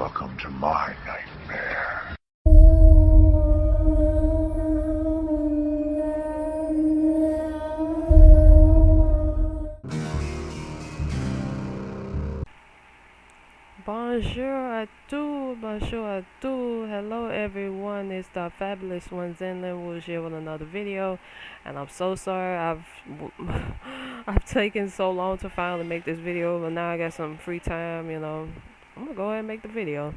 Welcome to my nightmare. Bonjour à tous. Hello everyone, it's the fabulous one Zenlin was here with another video, and I'm so sorry I've taken so long to finally make this video, but now I got some free time, I'm gonna go ahead and make the video.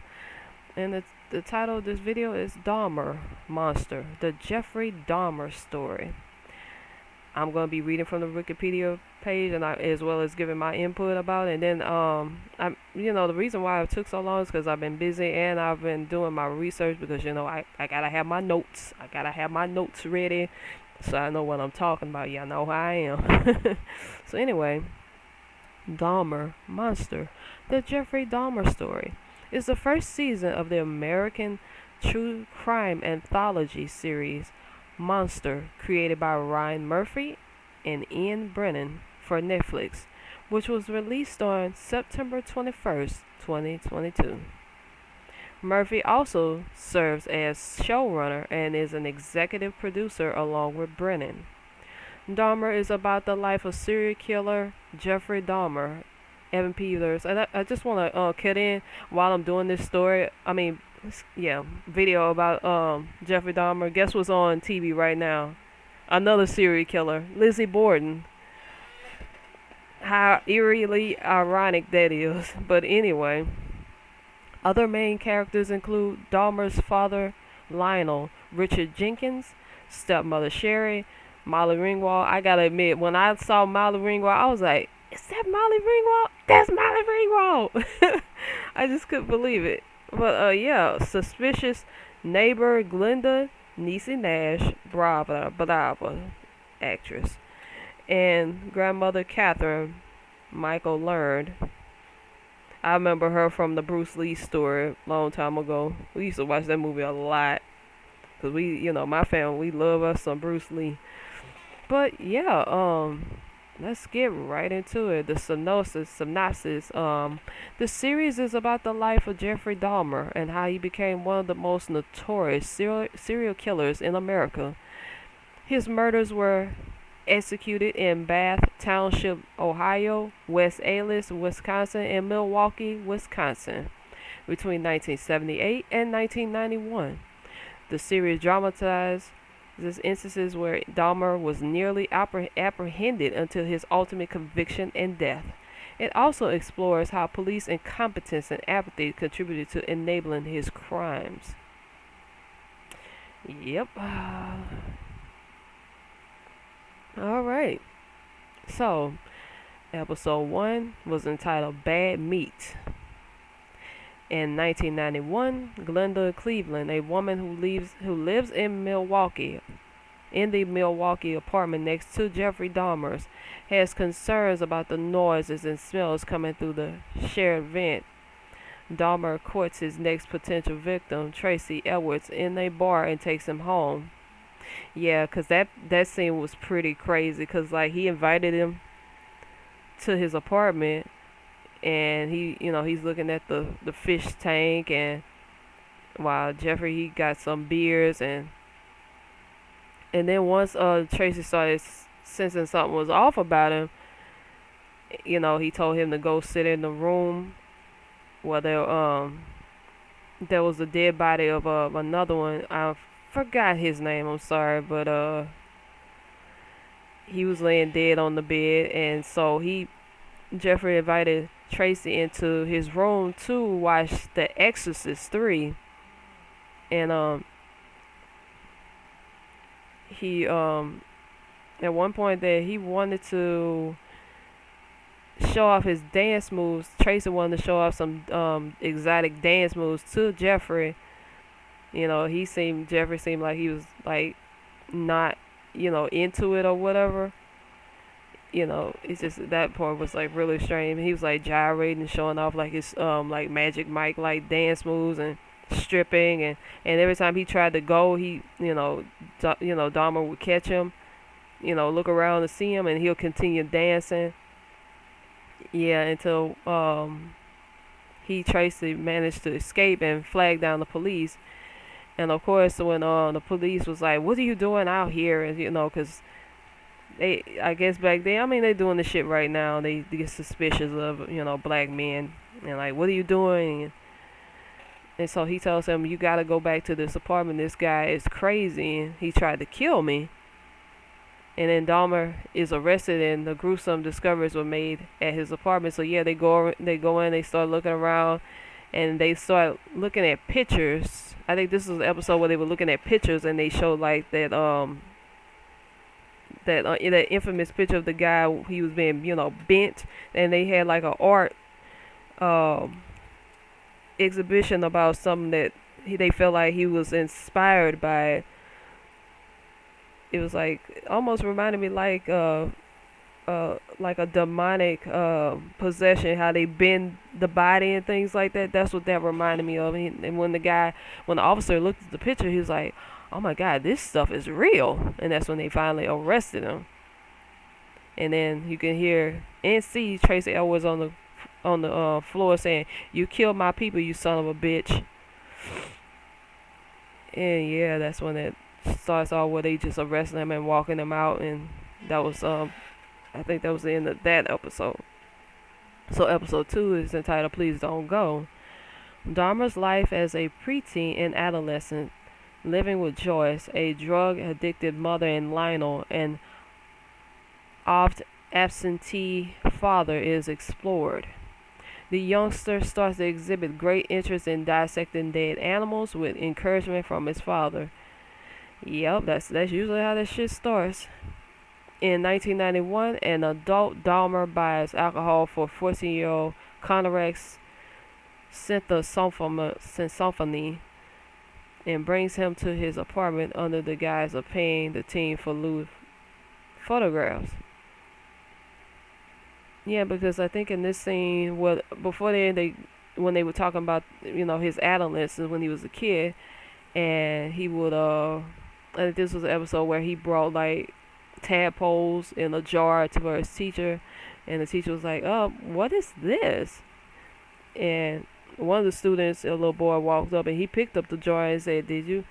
And the title of this video is Dahmer Monster, the Jeffrey Dahmer story. I'm gonna be reading from the Wikipedia page, and as well as giving my input about it. And then the reason why it took so long is because I've been busy and I've been doing my research, because I gotta have my notes. I gotta have my notes ready so I know what I'm talking about. Y'all know who I am. So anyway, Dahmer Monster, the Jeffrey Dahmer story, is the first season of the American true crime anthology series Monster, created by Ryan Murphy and Ian Brennan for Netflix, which was released on September 21st, 2022. Murphy also serves as showrunner and is an executive producer along with Brennan. Dahmer is about the life of serial killer Jeffrey Dahmer. Evan Peters. And I just want to cut in while I'm doing this story. Video about Jeffrey Dahmer. Guess what's on TV right now? Another serial killer, Lizzie Borden. How eerily ironic that is. But anyway, other main characters include Dahmer's father, Lionel, Richard Jenkins, stepmother Sherry, Molly Ringwald. I gotta admit, when I saw Molly Ringwald, I was like, is that Molly Ringwald? That's Molly Ringwald! I just couldn't believe it. But suspicious neighbor Glenda Niecy Nash, Brava actress, and grandmother Catherine, Michael learned. I remember her from the Bruce Lee story a long time ago. We used to watch that movie a lot, because my family, we love us some Bruce Lee. But let's get right into it. The synopsis. The series is about the life of Jeffrey Dahmer and how he became one of the most notorious serial killers in America. His murders were executed in Bath Township, Ohio, West Allis, Wisconsin, and Milwaukee, Wisconsin, between 1978 and 1991. The series dramatized these instances where Dahmer was nearly apprehended until his ultimate conviction and death. It also explores how police incompetence and apathy contributed to enabling his crimes. Yep. Alright. So, episode 1 was entitled Bad Meat. In 1991, Glenda Cleveland, a woman who lives in the Milwaukee apartment next to Jeffrey Dahmer's, has concerns about the noises and smells coming through the shared vent. Dahmer courts his next potential victim, Tracy Edwards, in a bar and takes him home. Yeah, 'cause that scene was pretty crazy, 'cause he invited him to his apartment, and he's looking at the fish tank, and while Jeffrey, he got some beers, and then once Tracy started sensing something was off about him, he told him to go sit in the room where there was a dead body of another one. I forgot his name, I'm sorry, but he was laying dead on the bed, and so Jeffrey invited Tracy into his room to watch The Exorcist 3. And he at one point that he wanted to show off his dance moves. Tracy wanted to show off some exotic dance moves to Jeffrey. Jeffrey seemed like he was not into it or whatever. It's just that part was really strange. He was gyrating and showing off his Magic Mike dance moves and stripping, and every time he tried to go, Dahmer would catch him, look around to see him, and he'll continue dancing. Yeah, until he Tracy managed to escape and flag down the police. And of course, when the police was like, "What are you doing out here?" And because they, I guess back then, I mean, they doing the shit right now. They get suspicious of black men and like, "What are you doing?" And so he tells him, "You gotta go back to this apartment. This guy is crazy. And he tried to kill me." And then Dahmer is arrested, and the gruesome discoveries were made at his apartment. So yeah, they go in, they start looking around, and they start looking at pictures. I think this was the episode where they were looking at pictures, and they showed like that infamous picture of the guy. He was being bent, and they had like an art exhibition about something that they felt like he was inspired by. It was like almost reminded me like a demonic possession, how they bend the body and things like that. That's what that reminded me of. And when the officer looked at the picture, he was like, "Oh my God, this stuff is real." And that's when they finally arrested him. And then you can hear and see Tracy Elwood's on the floor saying, "You killed my people, you son of a bitch." And yeah, that's when it starts off where they just arresting him and walking him out, and that was I think that was the end of that episode. So episode 2 is entitled "Please Don't Go." Dahmer's life as a preteen and adolescent, living with Joyce, a drug-addicted mother, and Lionel, an oft absentee father, is explored. The youngster starts to exhibit great interest in dissecting dead animals with encouragement from his father. Yep, that's usually how that shit starts. In 1991, an adult Dahmer buys alcohol for 14-year-old Conrad Symphony and brings him to his apartment under the guise of paying the teen for lewd photographs. Yeah, because I think in this scene, before when they were talking about his adolescence when he was a kid, and he would I think this was an episode where he brought like tadpoles in a jar to his teacher, and the teacher was like, "Oh, what is this?" And one of the students, a little boy, walked up and he picked up the jar and said, "Do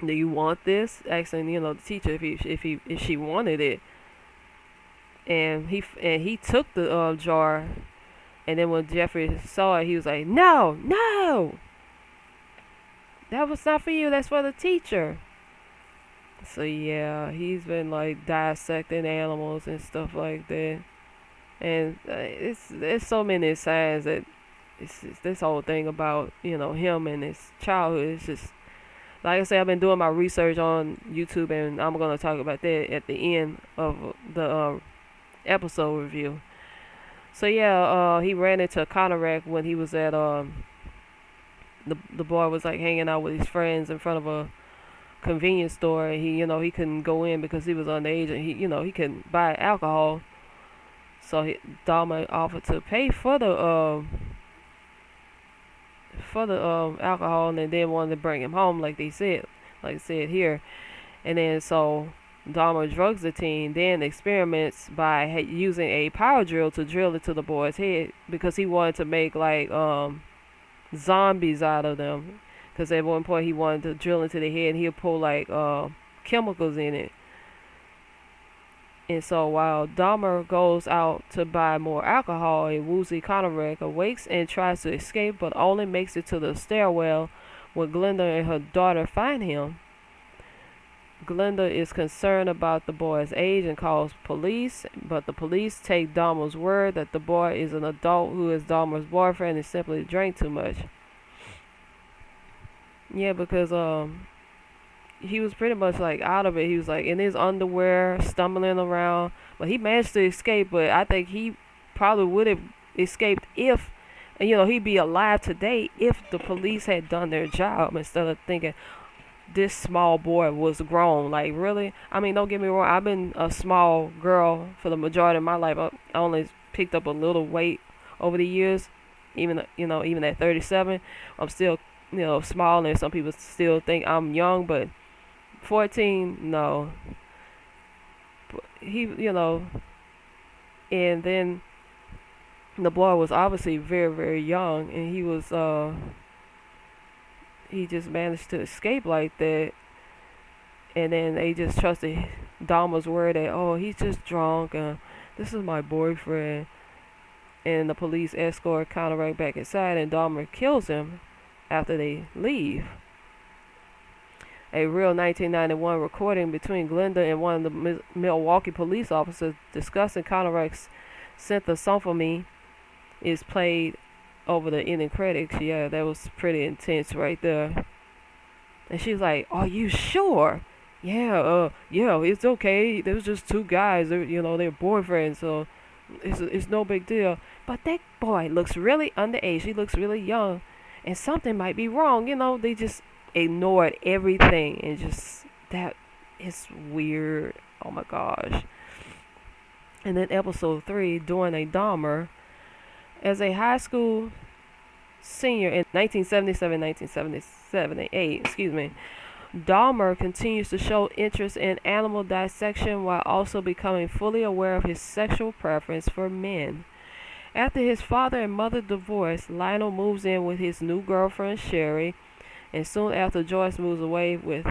you want this?" Asking the teacher if she wanted it, and he took the jar, and then when Jeffrey saw it, he was like, "No, no, that was not for you. That's for the teacher." So yeah, he's been like dissecting animals and stuff like that, and there's so many signs that it's this whole thing about him and his childhood. It's just like I said, I've been doing my research on YouTube, and I'm gonna talk about that at the end of the episode review. So yeah, he ran into Conrad when he was at the boy was like hanging out with his friends in front of a convenience store, and he couldn't go in because he was underage, and he couldn't buy alcohol. So Dahmer offered to pay for the alcohol, and then wanted to bring him home, like I said here. And then so Dahmer drugs the teen, then experiments by using a power drill to drill into the boy's head because he wanted to make like zombies out of them. Because at one point he wanted to drill into the head, and he'll pull like chemicals in it. And so while Dahmer goes out to buy more alcohol, a woozy Conrad awakes and tries to escape, but only makes it to the stairwell where Glenda and her daughter find him. Glenda is concerned about the boy's age and calls police, but the police take Dahmer's word that the boy is an adult who is Dahmer's boyfriend and simply drank too much. Yeah, because he was pretty much like out of it. He was like in his underwear, stumbling around, but he managed to escape. But I think he probably would have escaped if, he'd be alive today if the police had done their job instead of thinking this small boy was grown. Like, really? I mean, don't get me wrong. I've been a small girl for the majority of my life. I only picked up a little weight over the years. Even at 37, I'm still small, and some people still think I'm young, but 14, no. But he, and then The boy was obviously very, very young, and he just managed to escape like that. And then they just trusted Dahmer's word that, oh, he's just drunk, this is my boyfriend. And the police escort counteract back inside, and Dahmer kills him after they leave. A real 1991 recording between Glenda and one of the Milwaukee police officers discussing Counteract synthesophomy is played over the ending credits. Yeah, that was pretty intense right there. And she's like, "Are you sure?" Yeah, it's okay. There was just two guys. They're boyfriends, so it's no big deal. But that boy looks really underage. He looks really young, and something might be wrong. They just ignored everything, and just that is weird. Oh my gosh. And then episode 3, Doing a Dahmer. As a high school senior in 1977, 1977, and 8, Dahmer continues to show interest in animal dissection while also becoming fully aware of his sexual preference for men. After his father and mother divorce, Lionel moves in with his new girlfriend Sherry, and soon after Joyce moves away with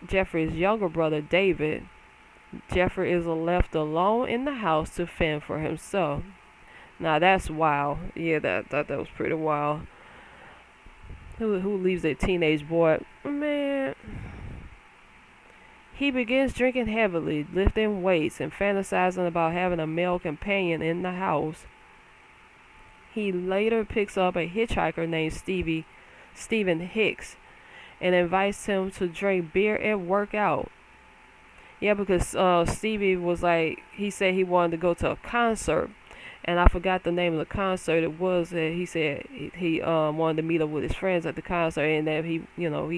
Jeffrey's younger brother David. Jeffrey is left alone in the house to fend for himself. Now that's wild. Yeah, that was pretty wild. Who leaves a teenage boy? Man. He begins drinking heavily, lifting weights, and fantasizing about having a male companion in the house. He later picks up a hitchhiker named Stephen Hicks, and invites him to drink beer and work out. Yeah, because Stevie was like, he said he wanted to go to a concert. And I forgot the name of the concert. It was that he said he wanted to meet up with his friends at the concert, and that he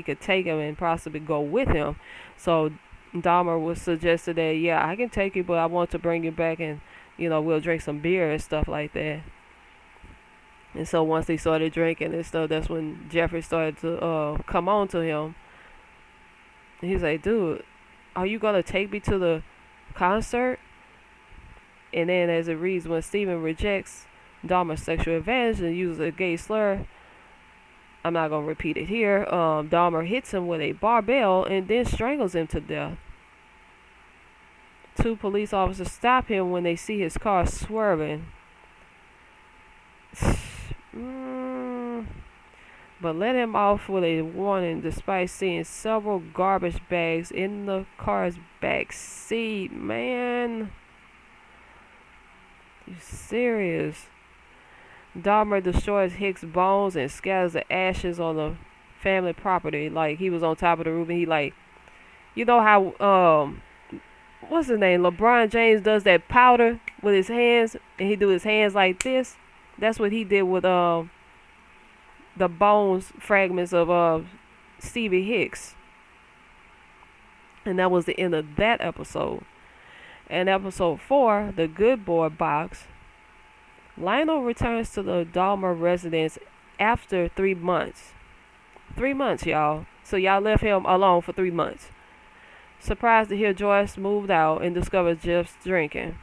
could take him and possibly go with him. So Dahmer was suggested that, yeah, I can take you, but I want to bring you back, and we'll drink some beer and stuff like that. And so once they started drinking and stuff, that's when Jeffrey started to come on to him. And he's like, dude, are you gonna take me to the concert? And then as it reads, when Stephen rejects Dahmer's sexual advantage and uses a gay slur, I'm not going to repeat it here, Dahmer hits him with a barbell and then strangles him to death. 2 police officers stop him when they see his car swerving. But let him off with a warning despite seeing several garbage bags in the car's back seat. Man. You serious? Dahmer destroys Hicks' bones and scatters the ashes on the family property. Like, he was on top of the roof, and he how what's his name? LeBron James does that powder with his hands, and he do his hands like this. That's what he did with the bones fragments of Stevie Hicks. And that was the end of that episode. In episode 4, The Good Boy Box, Lionel returns to the Dahmer residence after 3 months. 3 months, y'all. So y'all left him alone for 3 months. Surprised to hear Joyce moved out and discovers Jeff's drinking.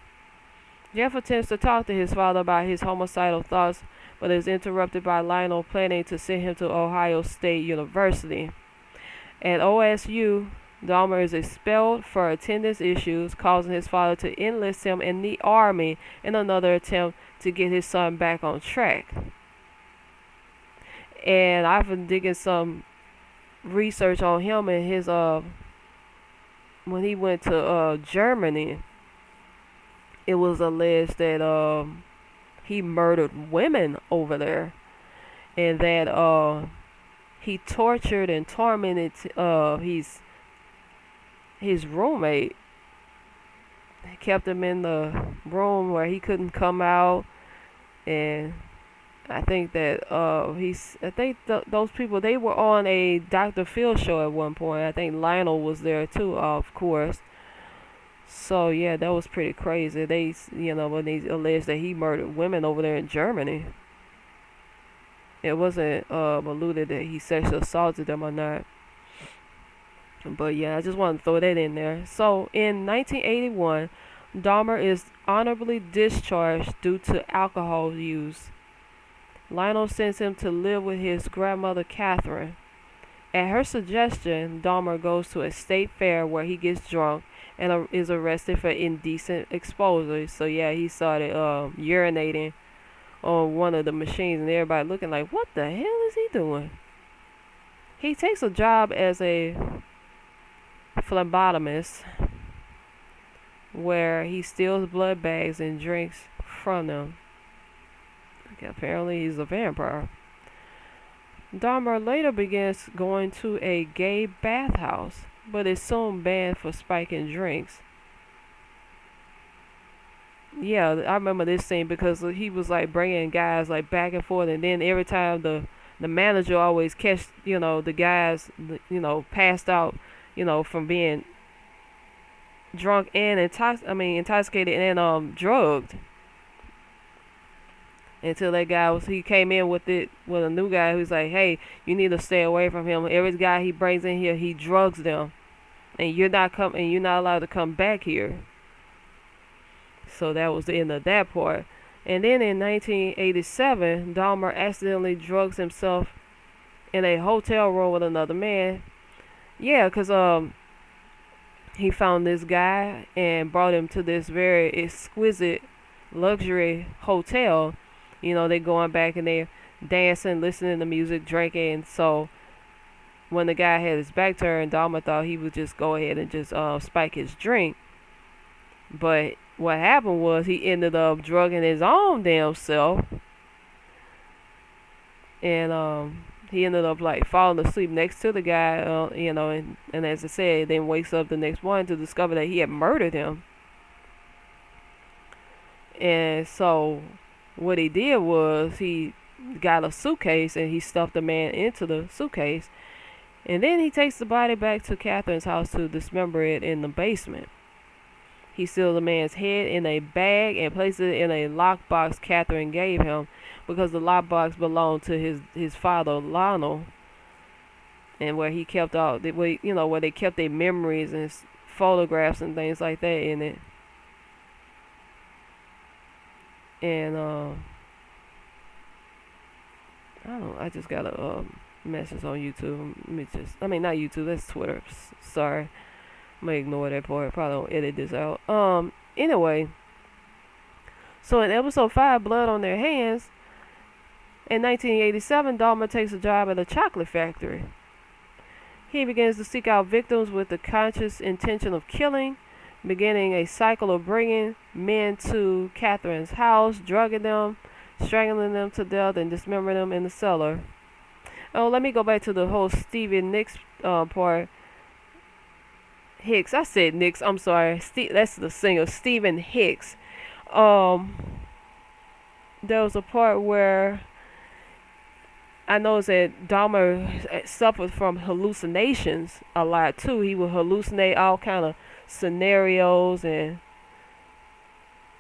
Jeff attempts to talk to his father about his homicidal thoughts, but is interrupted by Lionel planning to send him to Ohio State University. At OSU, Dahmer is expelled for attendance issues, causing his father to enlist him in the Army in another attempt to get his son back on track. And I've been digging some research on him and his when he went to Germany. It was alleged that he murdered women over there, and that he tortured and tormented his roommate. He kept him in the room where he couldn't come out, and I think that those people, they were on a Dr. Phil show at one point. I think Lionel was there too, of course. So yeah, that was pretty crazy. They, when they alleged that he murdered women over there in Germany. It wasn't alluded that he sexually assaulted them or not. But yeah, I just wanted to throw that in there. So in 1981, Dahmer is honorably discharged due to alcohol use. Lionel sends him to live with his grandmother Catherine. At her suggestion, Dahmer goes to a state fair where he gets drunk and is arrested for indecent exposure. So yeah, he started urinating on one of the machines, and everybody looking like, what the hell is he doing? He takes a job as a phlebotomist where he steals blood bags and drinks from them. Okay, apparently he's a vampire. Dahmer later begins going to a gay bathhouse, but is soon banned for spiking drinks. Yeah, I remember this scene because he was like bringing guys like back and forth, and then every time the manager always catch the guys passed out from being drunk and intoxicated and drugged, until that guy he came in with a new guy who's like, hey, you need to stay away from him. Every guy he brings in here, he drugs them, and you're not allowed to come back here. So that was the end of that part. And then in 1987, Dahmer accidentally drugs himself in a hotel room with another man. Yeah, because he found this guy and brought him to this very exquisite luxury hotel. They going back and they dancing, listening to music, drinking. And so when the guy had his back turned, Dahmer thought he would just go ahead and just spike his drink. But what happened was he ended up drugging his own damn self. And he ended up like falling asleep next to the guy, and as I said, then wakes up the next morning to discover that he had murdered him. And so what he did was he got a suitcase and he stuffed the man into the suitcase, and then he takes the body back to Catherine's house to dismember it in the basement. He sealed the man's head in a bag and placed it in a lockbox Catherine gave him, because the lockbox belonged to his father Lionel, and where he kept where they kept their memories and photographs and things like that in it. And I just got a message on YouTube. Not YouTube, that's Twitter. Sorry. I'm gonna ignore that part. Probably don't edit this out. Anyway. So in episode 5, Blood on Their Hands, in 1987, Dahmer takes a job at a chocolate factory. He begins to seek out victims with the conscious intention of killing, beginning a cycle of bringing men to Catherine's house, drugging them, strangling them to death, and dismembering them in the cellar. Oh, let me go back to the whole Stevie Nicks part. Hicks. I said Nicks. I'm sorry. That's the singer, Stephen Hicks. There was a part where I noticed that Dahmer suffered from hallucinations a lot too. He would hallucinate all kind of scenarios and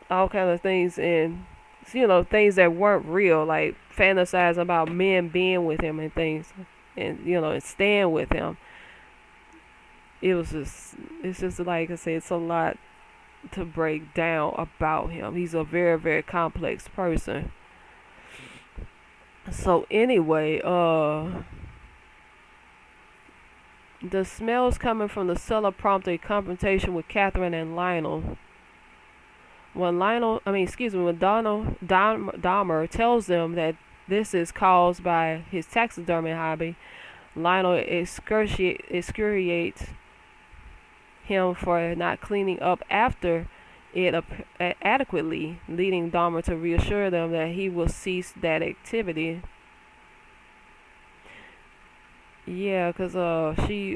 all kind of things, and things that weren't real, like fantasizing about men being with him and things, and and staying with him. It's just like I said, it's a lot to break down about him. He's a very, very complex person. So anyway, the smells coming from the cellar prompt a confrontation with Catherine and Lionel. When Dahmer tells them that this is caused by his taxidermy hobby, Lionel excoriates him for not cleaning up after it adequately, leading Dahmer to reassure them that he will cease that activity. Yeah, because she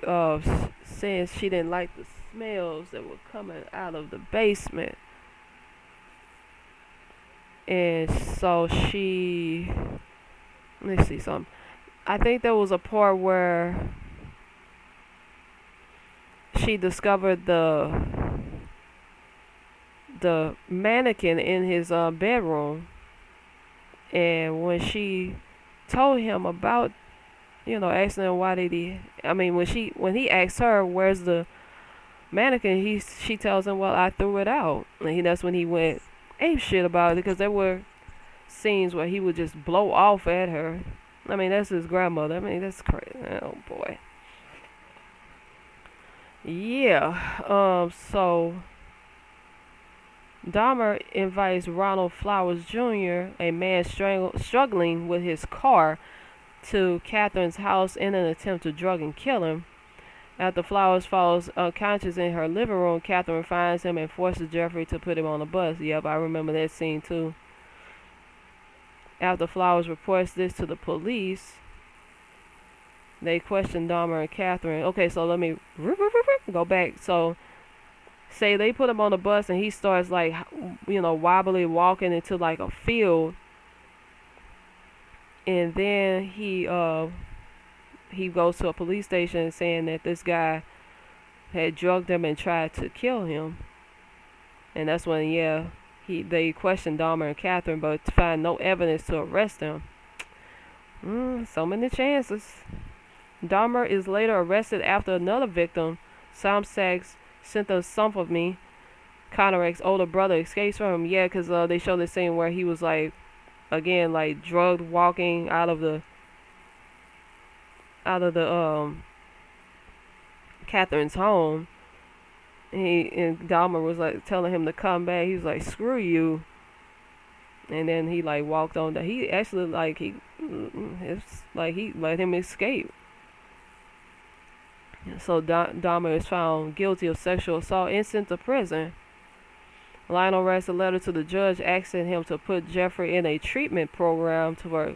says she didn't like the smells that were coming out of the basement. And so let me see something. I think there was a part where she discovered the mannequin in his bedroom, and when she told him about, asking him why did he, when he asked her where's the mannequin, she tells him, well, I threw it out. And that's when he went ape shit about it, because there were scenes where he would just blow off at her. I mean, that's his grandmother. I mean, that's crazy. Oh, boy. Yeah. So Dahmer invites Ronald Flowers Jr., a man struggling with his car, to Catherine's house in an attempt to drug and kill him. After Flowers falls unconscious in her living room, Catherine finds him and forces Jeffrey to put him on a bus. Yep, I remember that scene too. After Flowers reports this to the police, they question Dahmer and Catherine. Okay, so let me go back. So, say they put him on the bus and he starts like, wobbly walking into like a field, and then he goes to a police station saying that this guy had drugged him and tried to kill him. And that's when, they questioned Dahmer and Catherine, but find no evidence to arrest him. So many chances. Dahmer is later arrested after another victim, Samsak's Sinthasomphony, Connery's older brother, escapes from him. Yeah, because they show the scene where he was like, again, like drugged, walking out of the Catherine's home. And Dahmer was like telling him to come back. He was like, "Screw you," and then he like walked on. He actually it's like he let him escape. So Dahmer is found guilty of sexual assault and sent to prison. Lionel writes a letter to the judge asking him to put Jeffrey in a treatment program for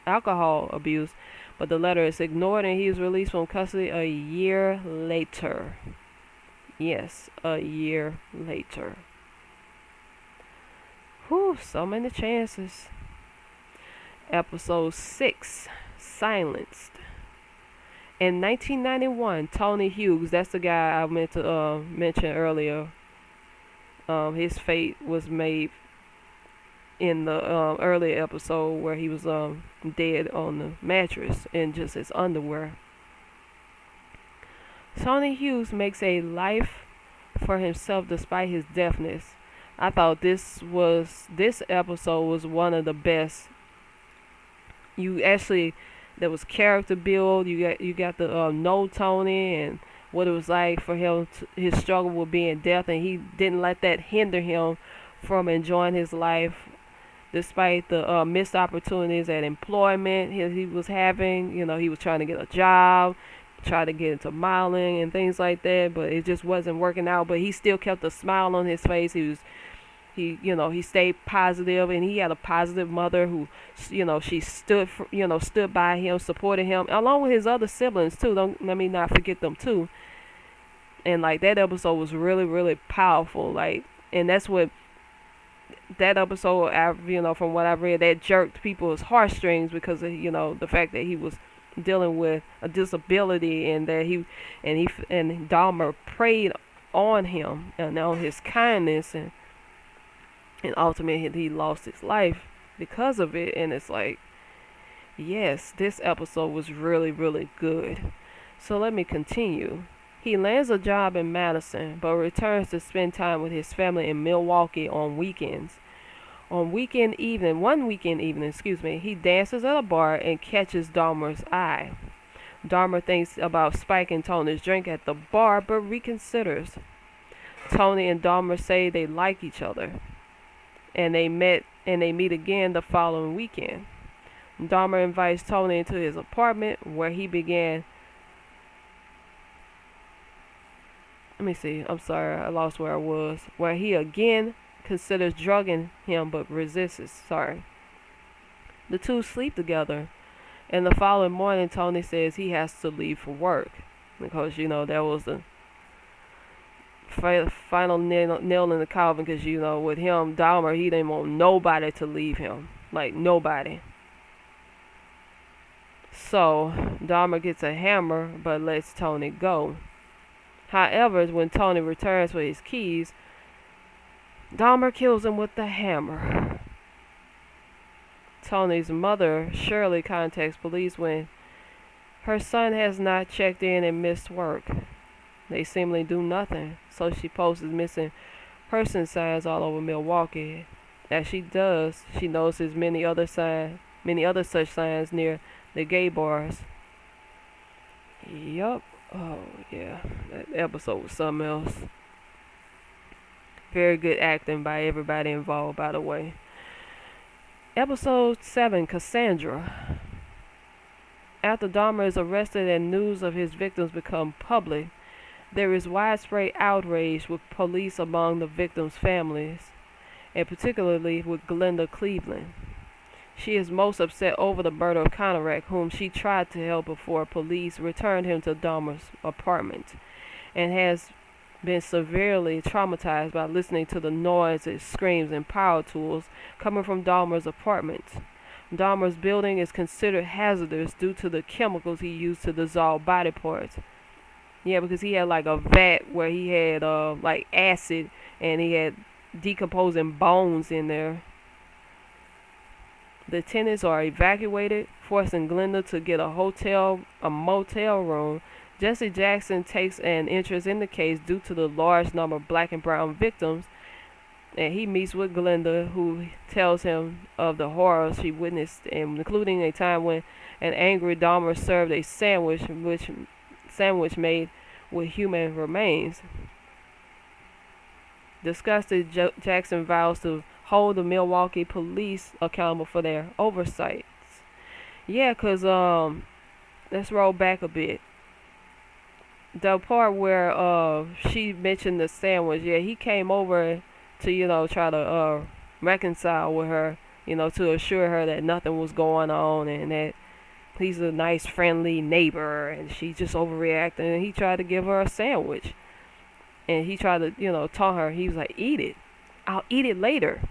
alcohol abuse, but the letter is ignored and he is released from custody a year later. Yes, a year later. Whew, so many chances. Episode 6, Silenced. In 1991, Tony Hughes, that's the guy I meant to mention earlier, his fate was made in the earlier episode where he was dead on the mattress in just his underwear. Tony Hughes makes a life for himself despite his deafness. I thought this episode was one of the best. There was character build. You got the know Tony and what it was like for him, his struggle with being deaf, and he didn't let that hinder him from enjoying his life despite the missed opportunities at employment he was having. He was trying to get a job, try to get into modeling and things like that, but it just wasn't working out. But he still kept a smile on his face. He stayed positive, and he had a positive mother who, she stood by him, supported him, along with his other siblings too. Don't let me not forget them too. And like that episode was really, really powerful. Like, and that's what that episode, from what I read, that jerked people's heartstrings because of the fact that he was dealing with a disability, and that and Dahmer preyed on him and on his kindness, and ultimately he lost his life because of it. And it's like, yes, this episode was really, really good. So let me continue. He lands a job in Madison, but returns to spend time with his family in Milwaukee on weekends. One weekend evening, he dances at a bar and catches Dahmer's eye. Dahmer thinks about spiking Tony's drink at the bar, but reconsiders. Tony and Dahmer say they like each other, and they meet again the following weekend. Dahmer invites Tony into his apartment where he began. Let me see. I'm sorry, I lost where I was. Where he again considers drugging him but resists. Sorry. The two sleep together, and the following morning Tony says he has to leave for work because that was the final nail in the coffin, because with him, Dahmer, he didn't want nobody to leave him, like nobody. So Dahmer gets a hammer but lets Tony go. However, when Tony returns with his keys, Dahmer kills him with the hammer. Tony's mother, Shirley, contacts police when her son has not checked in and missed work. They seemingly do nothing. So she posts missing person signs all over Milwaukee. As she does, she notices many other such signs near the gay bars. Yup. Oh yeah, that episode was something else. Very good acting by everybody involved, by the way. Episode 7, Cassandra. After Dahmer is arrested and news of his victims become public, there is widespread outrage with police among the victims' families, and particularly with Glenda Cleveland. She is most upset over the murder of Conrad, whom she tried to help before police returned him to Dahmer's apartment, and has been severely traumatized by listening to the noises, screams, and power tools coming from Dahmer's apartment. Dahmer's building is considered hazardous due to the chemicals he used to dissolve body parts. Yeah, because he had like a vat where he had like acid, and he had decomposing bones in there. The tenants are evacuated, forcing Glenda to get a motel room. Jesse Jackson takes an interest in the case due to the large number of black and brown victims, and he meets with Glenda, who tells him of the horrors she witnessed, including a time when an angry Dahmer served a sandwich made with human remains. Disgusted, Jackson vows to hold the Milwaukee police accountable for their oversights. Yeah, 'cause let's roll back a bit. The part where she mentioned the sandwich, yeah, he came over to try to reconcile with her, to assure her that nothing was going on and that he's a nice, friendly neighbor, and she just overreacted, and he tried to give her a sandwich. And he tried to, taunt her. He was like, eat it. I'll eat it later.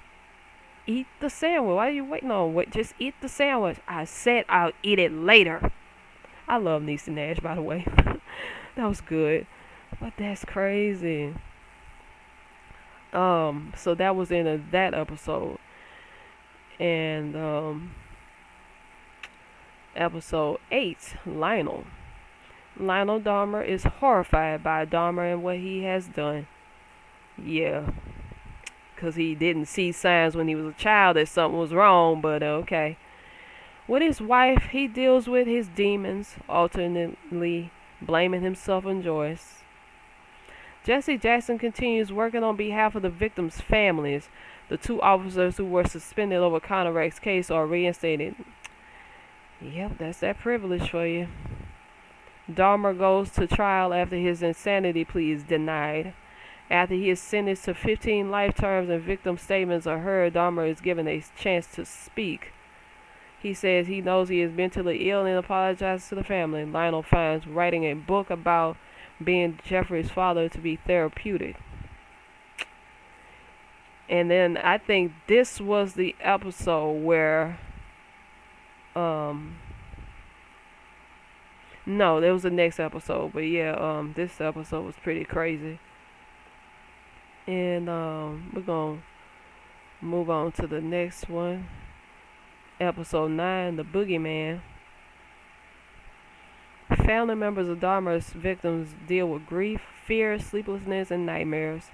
Eat the sandwich. Why are you waiting on? Wait, just eat the sandwich. I said I'll eat it later. I love Niecy Nash, by the way. That was good. But that's crazy. So that was in that episode. And episode 8, Lionel. Lionel Dahmer is horrified by Dahmer and what he has done. Yeah. Because he didn't see signs when he was a child that something was wrong, but okay. With his wife, he deals with his demons, alternately blaming himself and Joyce. Jesse Jackson continues working on behalf of the victims' families. The 2 officers who were suspended over Conrad's case are reinstated. Yep, that's that privilege for you. Dahmer goes to trial after his insanity plea is denied. After he is sentenced to 15 life terms and victim statements are heard, Dahmer is given a chance to speak. He says he knows he is mentally ill and apologizes to the family. Lionel finds writing a book about being Jeffrey's father to be therapeutic. And then I think this was the episode where no, there was the next episode, but yeah, this episode was pretty crazy. And we're gonna move on to the next one. Episode 9, The Boogeyman. Family members of Dahmer's victims deal with grief, fear, sleeplessness, and nightmares.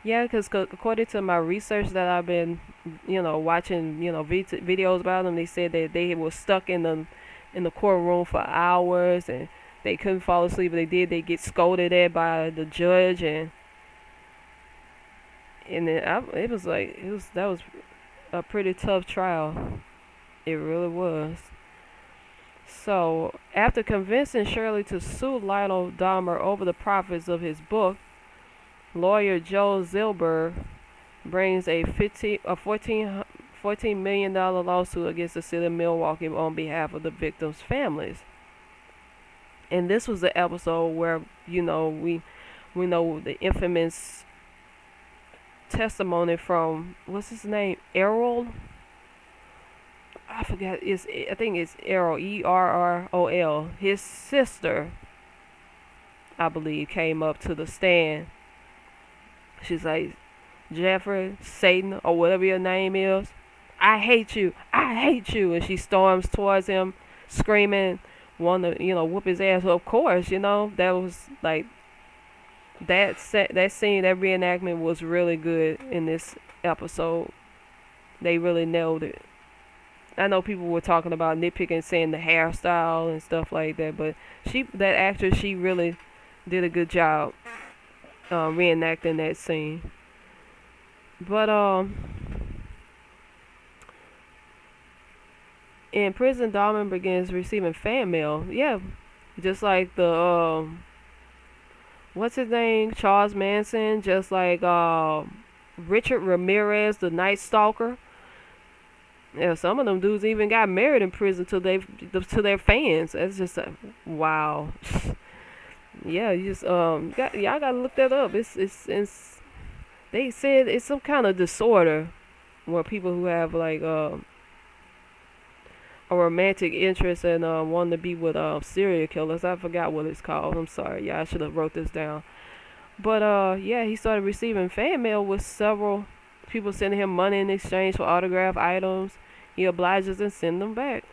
Yeah, because according to my research that I've been, watching, videos about them, they said that they were stuck in the courtroom for hours and they couldn't fall asleep. If they did, they get scolded at by the judge, and that was a pretty tough trial. It really was. So after convincing Shirley to sue Lionel Dahmer over the profits of his book, lawyer Joe Zilberg brings a $14 million lawsuit against the city of Milwaukee on behalf of the victims' families. And this was the episode where, we know the infamous testimony from, what's his name, Errol? I forgot. I think it's Errol, Errol. His sister, I believe, came up to the stand. She's like, Jeffrey, Satan, or whatever your name is, I hate you. And she storms towards him, screaming, wanting to, whoop his ass. Well, of course, that was like that scene, that reenactment was really good in this episode. They really nailed it. I know people were talking about nitpicking, saying the hairstyle and stuff like that, but that actress, she really did a good job reenacting that scene. But in prison, Dahmer begins receiving fan mail. Yeah, just like the what's his name, Charles Manson, just like Richard Ramirez, the Night Stalker. Yeah, some of them dudes even got married in prison to their fans. That's just wow. Yeah, you just y'all gotta look that up. It's they said it's some kind of disorder where people who have like a romantic interest and wanting to be with serial killers. I forgot what it's called. I'm sorry. Yeah, I should have wrote this down. But yeah, he started receiving fan mail with several people sending him money in exchange for autographed items. He obliges and send them back.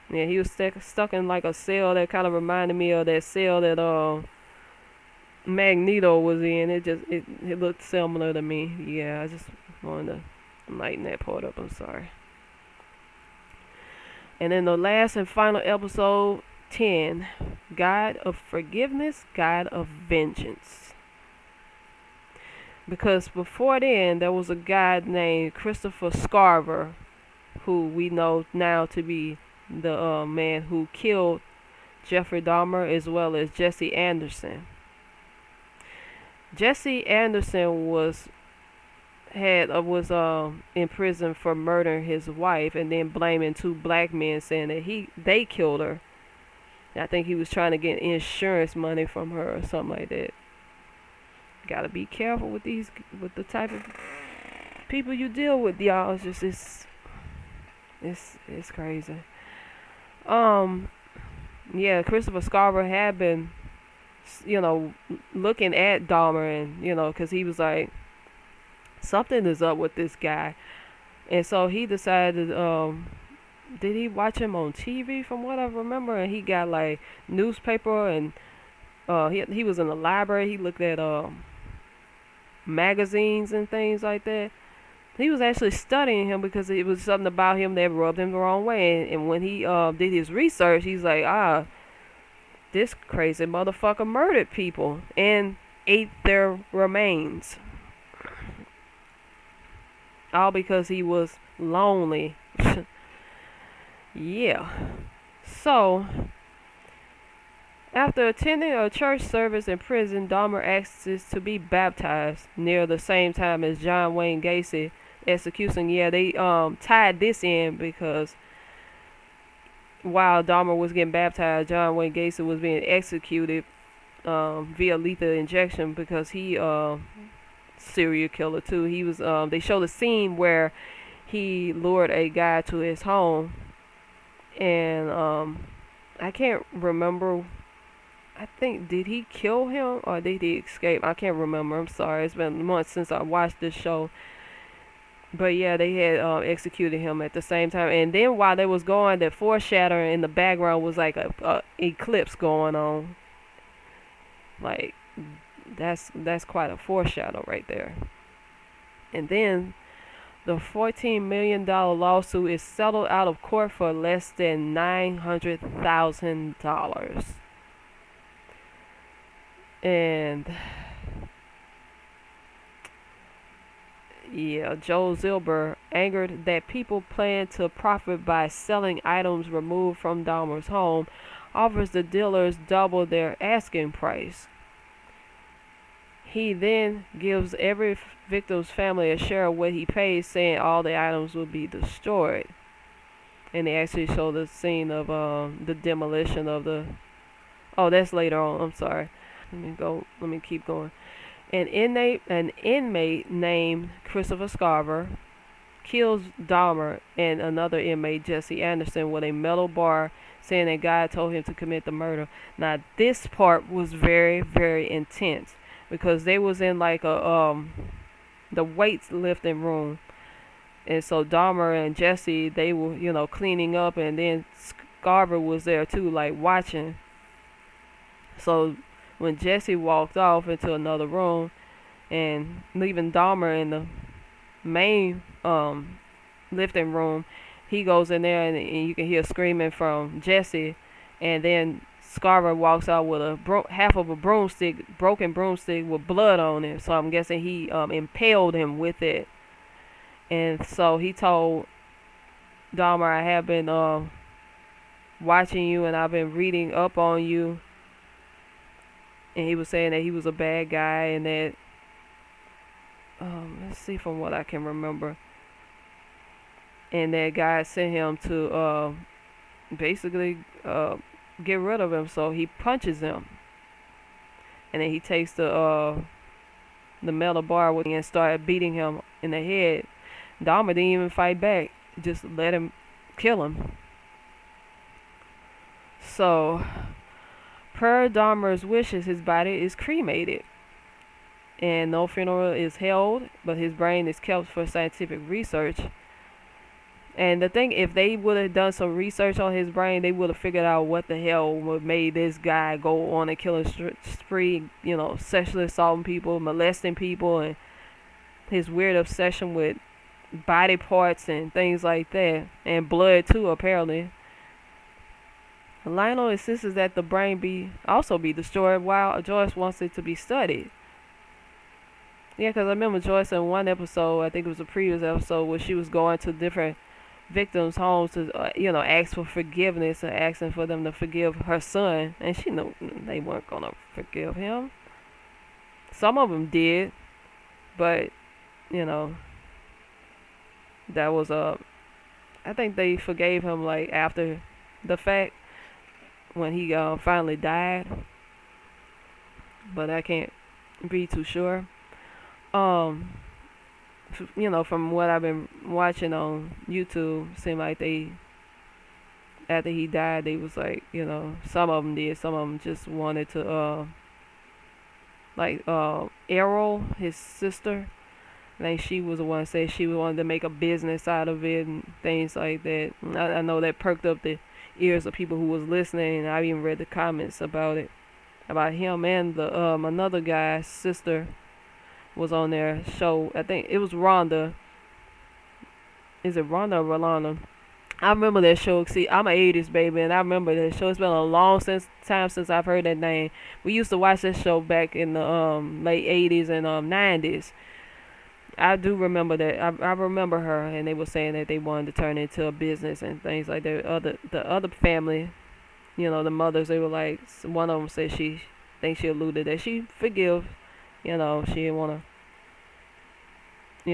Yeah, he was stuck in like a cell that kind of reminded me of that cell that Magneto was in. It looked similar to me. Yeah, I just wanted to lighten that part up. I'm sorry. And then the last and final episode, 10, God of Forgiveness, God of Vengeance. Because before then, there was a guy named Christopher Scarver, who we know now to be the man who killed Jeffrey Dahmer, as well as Jesse Anderson. Jesse Anderson was in prison for murdering his wife and then blaming two black men, saying that they killed her. I think he was trying to get insurance money from her or something like that. Gotta be careful with the type of people you deal with, y'all. It's crazy. Yeah, Christopher Scarver had been, looking at Dahmer, and because he was like, something is up with this guy, and so he decided. Did he watch him on TV? From what I remember, and he got like newspaper, and he was in the library. He looked at magazines and things like that. He was actually studying him because it was something about him that rubbed him the wrong way. And when he did his research, he's like, this crazy motherfucker murdered people and ate their remains. All because he was lonely. Yeah. So, after attending a church service in prison, Dahmer asks to be baptized near the same time as John Wayne Gacy execution. Yeah, they tied this in because while Dahmer was getting baptized, John Wayne Gacy was being executed via lethal injection because he serial killer too. He was they showed a scene where he lured a guy to his home, and I can't remember. I think, did he kill him or did he escape? I can't remember. I'm sorry. It's been months since I watched this show. But yeah, they had executed him at the same time. And then while they was going, the foreshadowing in the background was like a eclipse going on. Like, that's quite a foreshadow right there. And then the $14 million lawsuit is settled out of court for less than $900,000. And yeah, Joe Zilber, angered that people plan to profit by selling items removed from Dahmer's home, offers the dealers double their asking price. He then gives every victim's family a share of what he pays, saying all the items will be destroyed. And they actually show the scene of the demolition of the... Oh, that's later on. I'm sorry. Let me keep going. An inmate named Christopher Scarver kills Dahmer and another inmate, Jesse Anderson, with a metal bar, saying that God told him to commit the murder. Now, this part was very, very intense because they was in like a the weights lifting room, and so Dahmer and Jesse, they were cleaning up, and then Scarver was there too, like watching. So when Jesse walked off into another room and leaving Dahmer in the main lifting room, he goes in there and you can hear screaming from Jesse, and then Scarver walks out with half of a broomstick, broken broomstick with blood on it. So I'm guessing he impaled him with it. And so he told Dahmer, I have been watching you and I've been reading up on you. And he was saying that he was a bad guy and that, let's see from what I can remember. And that guy sent him to basically get rid of him. So he punches him. And then he takes the metal bar with him and started beating him in the head. Dahmer didn't even fight back. Just let him kill him. So, per Dahmer's wishes, his body is cremated. And no funeral is held, but his brain is kept for scientific research. And the thing, if they would have done some research on his brain, they would have figured out what the hell would made this guy go on a killing spree, you know, sexually assaulting people, molesting people, and his weird obsession with body parts and things like that, and blood too, apparently. Lionel insists that the brain also be destroyed, while Joyce wants it to be studied. Yeah, because I remember Joyce in one episode, I think it was a previous episode, where she was going to different victims' homes to, ask for forgiveness and asking for them to forgive her son, and she knew they weren't gonna forgive him. Some of them did, but that was I think they forgave him like after the fact when he finally died, but I can't be too sure. From what I've been watching on YouTube, seemed like after he died, they was like, some of them did, some of them just wanted to, Errol, his sister, I think she was the one that said she wanted to make a business out of it and things like that. I know that perked up the ears of people who was listening, and I even read the comments about it, about him and the another guy's sister was on their show. I think it was Rhonda. Is it Rhonda or Rolanda? I remember that show. See, I'm an 80s baby, and I remember that show. It's been a long time since I've heard that name. We used to watch that show back in the late 80s and 90s. I do remember that. I remember her, and they were saying that they wanted to turn it into a business and things like that. The other family, the mothers, they were like, one of them said she thinks she alluded that she forgive. She didn't want to,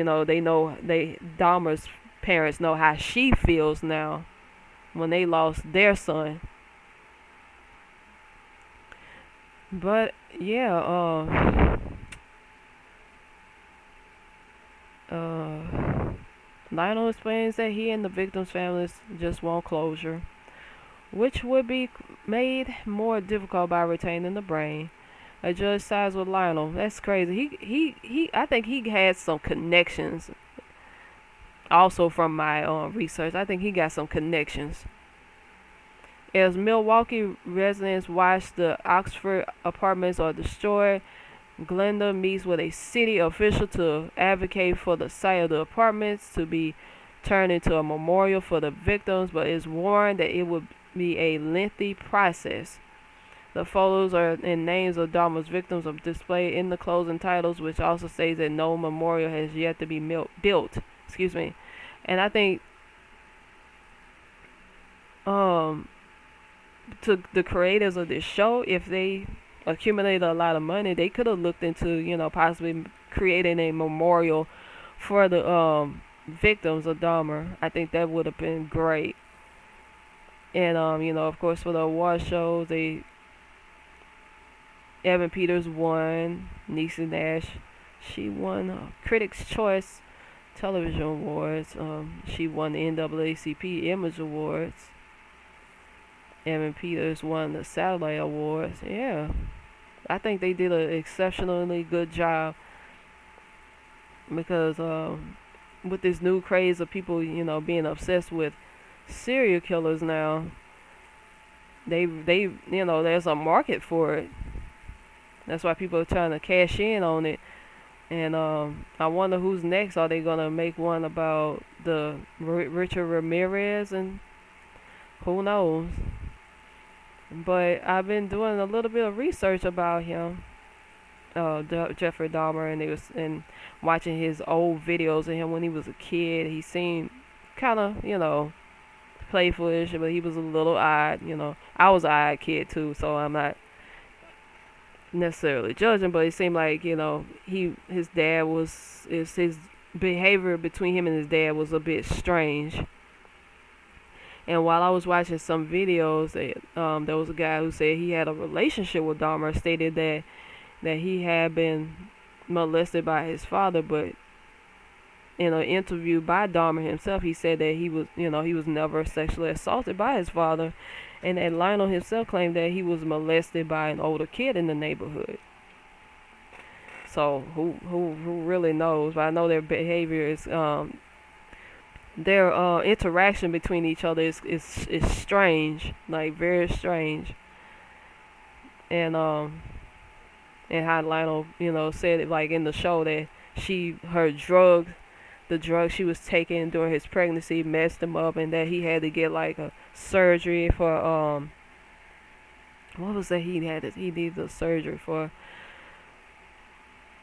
Dahmer's parents know how she feels now when they lost their son. But, yeah, Lionel explains that he and the victims' families just want closure, which would be made more difficult by retaining the brain. A judge sides with Lionel. That's crazy. He I think he had some connections. Also from my research, I think he got some connections. As Milwaukee residents watch the Oxford apartments are destroyed, Glenda meets with a city official to advocate for the site of the apartments to be turned into a memorial for the victims, but is warned that it would be a lengthy process. The photos and names of Dahmer's victims are displayed in the closing titles, which also says that no memorial has yet to be built. Excuse me. And I think to the creators of this show, if they accumulated a lot of money, they could have looked into, possibly creating a memorial for the victims of Dahmer. I think that would have been great. And of course, for the award shows, Evan Peters won. Niecy Nash, she won Critics' Choice Television Awards. She won the NAACP Image Awards. Evan Peters won the Satellite Awards. Yeah, I think they did an exceptionally good job because with this new craze of people, being obsessed with serial killers now, they there's a market for it. That's why people are trying to cash in on it. And I wonder who's next. Are they gonna make one about the Richard Ramirez? And who knows? But I've been doing a little bit of research about him, Jeffrey Dahmer, and watching his old videos of him when he was a kid. He seemed kind of, playful-ish, but he was a little odd. I was an odd kid too, so I'm not necessarily judging, but it seemed like his behavior between him and his dad was a bit strange. And while I was watching some videos, there was a guy who said he had a relationship with Dahmer, stated that he had been molested by his father, but in an interview by Dahmer himself, he said that he was never sexually assaulted by his father, and that Lionel himself claimed that he was molested by an older kid in the neighborhood. So who really knows? But I know their behavior is their interaction between each other is strange, like very strange. And how Lionel said it like in the show that the drugs she was taking during his pregnancy messed him up, and that he had to get like a surgery for what was that he needed a surgery for.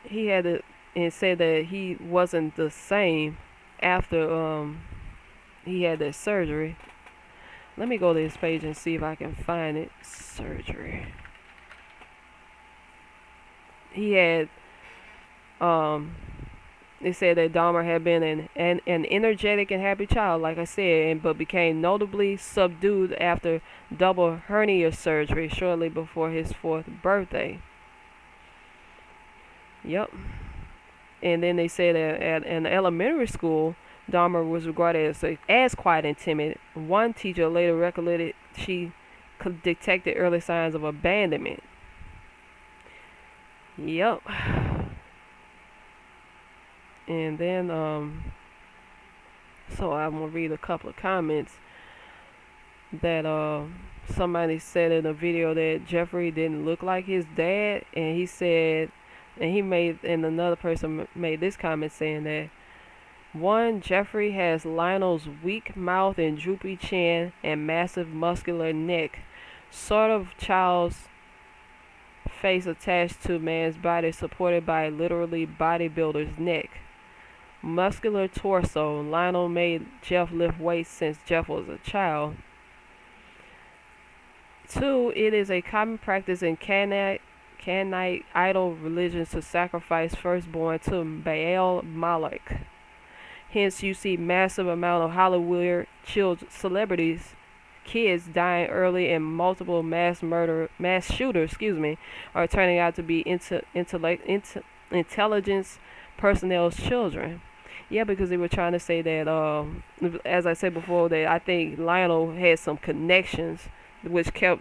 He had to, and said that he wasn't the same after he had that surgery. Let me go to his page and see if I can find it. Surgery. He had it said that Dahmer had been an energetic and happy child, like I said, but became notably subdued after double hernia surgery shortly before his 4th birthday. Yep. And then they said that at an elementary school, Dahmer was regarded as quiet and timid. One teacher later recollected she detected early signs of abandonment. Yep. And then, so I'm going to read a couple of comments that somebody said in a video that Jeffrey didn't look like his dad, and he said, and another person made this comment saying that, one, Jeffrey has Lionel's weak mouth and droopy chin and massive muscular neck, sort of child's face attached to man's body supported by literally bodybuilder's neck. Muscular torso. Lionel made Jeff lift weights since Jeff was a child. 2, it is a common practice in Canaanite idol religions to sacrifice firstborn to Baal Moloch. Hence, you see massive amount of Hollywood celebrities, kids dying early, and multiple mass shooters, are turning out to be intelligence personnel's children. Yeah, because they were trying to say that, as I said before, that I think Lionel had some connections which kept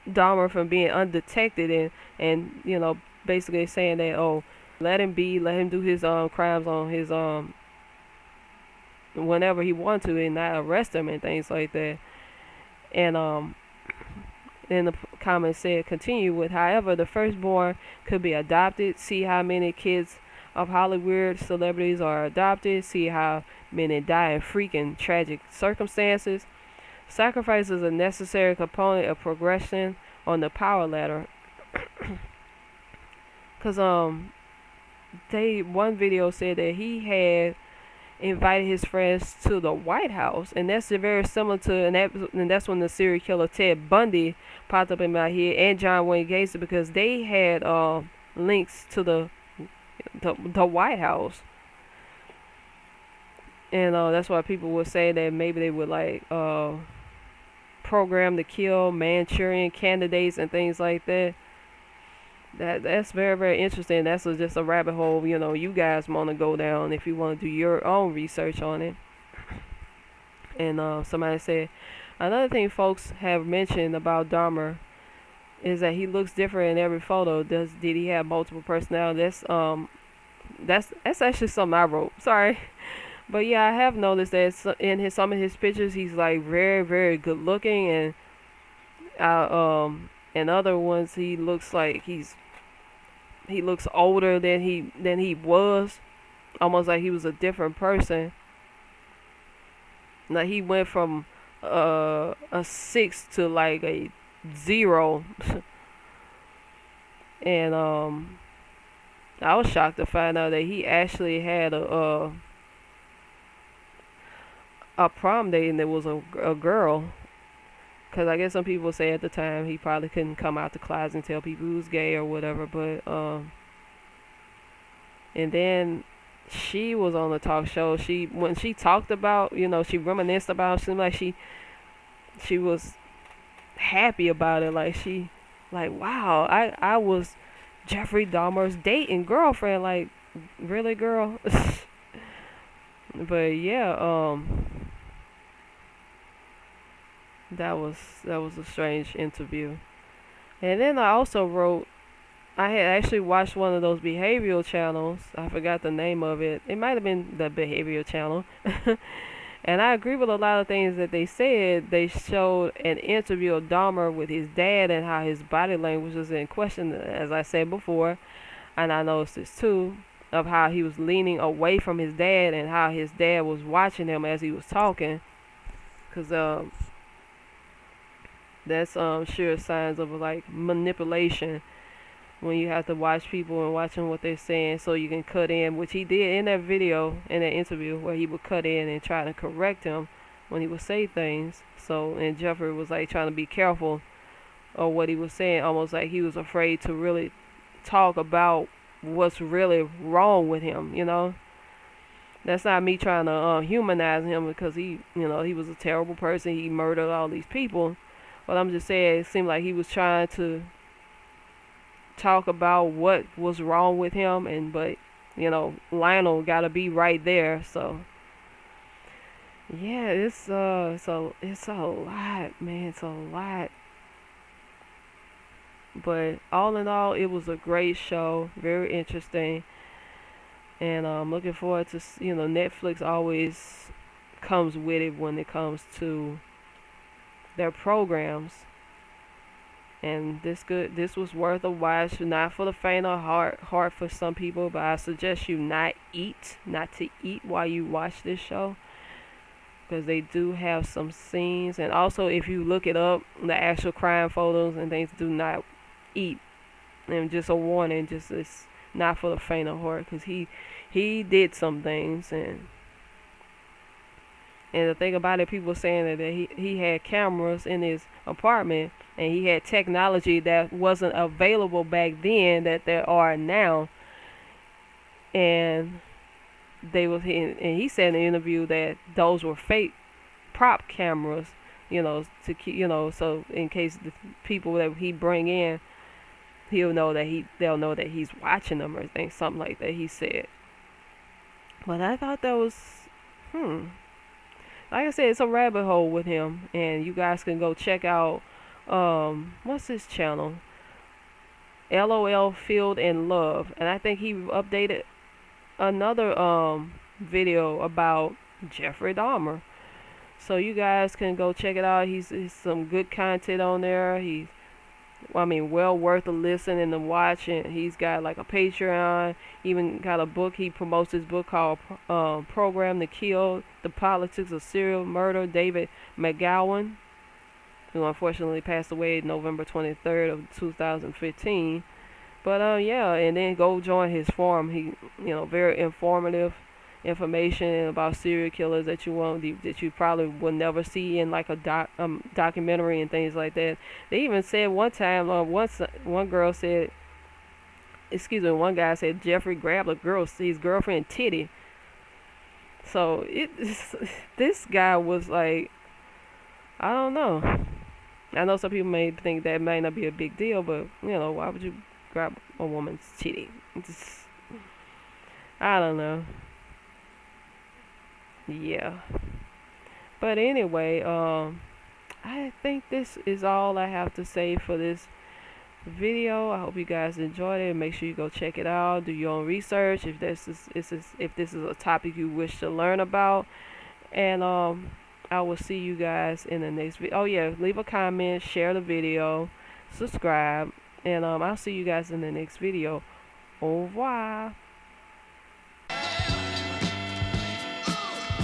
Dahmer from being undetected, and basically saying that, let him do his crimes on his whenever he wanted to, and not arrest him and things like that. And then the comment said, continue with, however, the firstborn could be adopted. See how many kids of Hollywood celebrities are adopted. See how many die in freaking tragic circumstances. Sacrifice is a necessary component of progression on the power ladder. Cause one video said that he had invited his friends to the White House, and that's very similar to, and that's when the serial killer Ted Bundy popped up in my head, and John Wayne Gacy, because they had links to the White House, and that's why people would say that maybe they would like program to kill Manchurian candidates and things like that. That's very, very interesting. That's just a rabbit hole, you guys want to go down if you want to do your own research on it. And somebody said, another thing folks have mentioned about Dahmer is that he looks different in every photo. Did he have multiple personalities? That's actually something I wrote. Sorry. But yeah, I have noticed that in some of his pictures, he's like very, very good looking, and and other ones he looks like he looks older than he was, almost like he was a different person. Like he went from a 6 to like a 0. And I was shocked to find out that he actually had a prom date, and it was a girl. Because I guess some people say at the time he probably couldn't come out the closet and tell people he was gay or whatever. But and then she was on the talk show. When she talked about, she reminisced about. It seemed like she was happy about it. Like wow, I was Jeffrey Dahmer's dating girlfriend. Like, really, girl? But yeah, that was a strange interview. And then I also wrote, I had actually watched one of those behavioral channels. I forgot the name of it. It might have been the behavioral channel. And I agree with a lot of things that they said. They showed an interview of Dahmer with his dad and how his body language was in question, as I said before. And I noticed this too, of how he was leaning away from his dad and how his dad was watching him as he was talking. Because that's sure signs of like manipulation, when you have to watch people and watching what they're saying so you can cut in, which he did in that video, in that interview, where he would cut in and try to correct him when he would say things. So, and Jeffrey was like trying to be careful of what he was saying, almost like he was afraid to really talk about what's really wrong with him, That's not me trying to humanize him, because he was a terrible person. He murdered all these people. But I'm just saying, it seemed like he was trying to talk about what was wrong with him, but Lionel got to be right there. So yeah, it's a lot, man. It's a lot. But all in all, it was a great show, very interesting, and I'm looking forward to Netflix always comes with it when it comes to their programs. And this was worth a watch, not for the faint of heart for some people, but I suggest you not to eat while you watch this show, because they do have some scenes. And also, if you look it up, the actual crime photos and things, do not eat. And just a warning, just it's not for the faint of heart, because he did some things. And the thing about it, people saying that he had cameras in his apartment, and he had technology that wasn't available back then that there are now. And he said in the interview that those were fake prop cameras, to keep, so in case the people that he bring in, they'll know that he's watching them or something like that, he said. But I thought that was, like I said, it's a rabbit hole with him, and you guys can go check out, what's his channel? LOL Field and Love. And I think he updated another video about Jeffrey Dahmer. So you guys can go check it out. He's some good content on there. Well worth a listen and a watch. And he's got like a Patreon, even got a book. He promotes his book called Program to Kill: The Politics of Serial Murder. David McGowan, who unfortunately passed away November 23rd of 2015. But yeah, and then go join his forum. He, very informative information about serial killers that you probably will never see in like a documentary and things like that. They even said one time, one guy said Jeffrey grabbed his girlfriend titty. So this guy was like, I don't know. I know some people may think that may not be a big deal, but why would you grab a woman's titty? I don't know. Yeah. But anyway, I think this is all I have to say for this video. I hope you guys enjoyed it. Make sure you go check it out. Do your own research if this is a topic you wish to learn about. And I will see you guys in the next video. Oh yeah, leave a comment, share the video, subscribe, and I'll see you guys in the next video. Au revoir.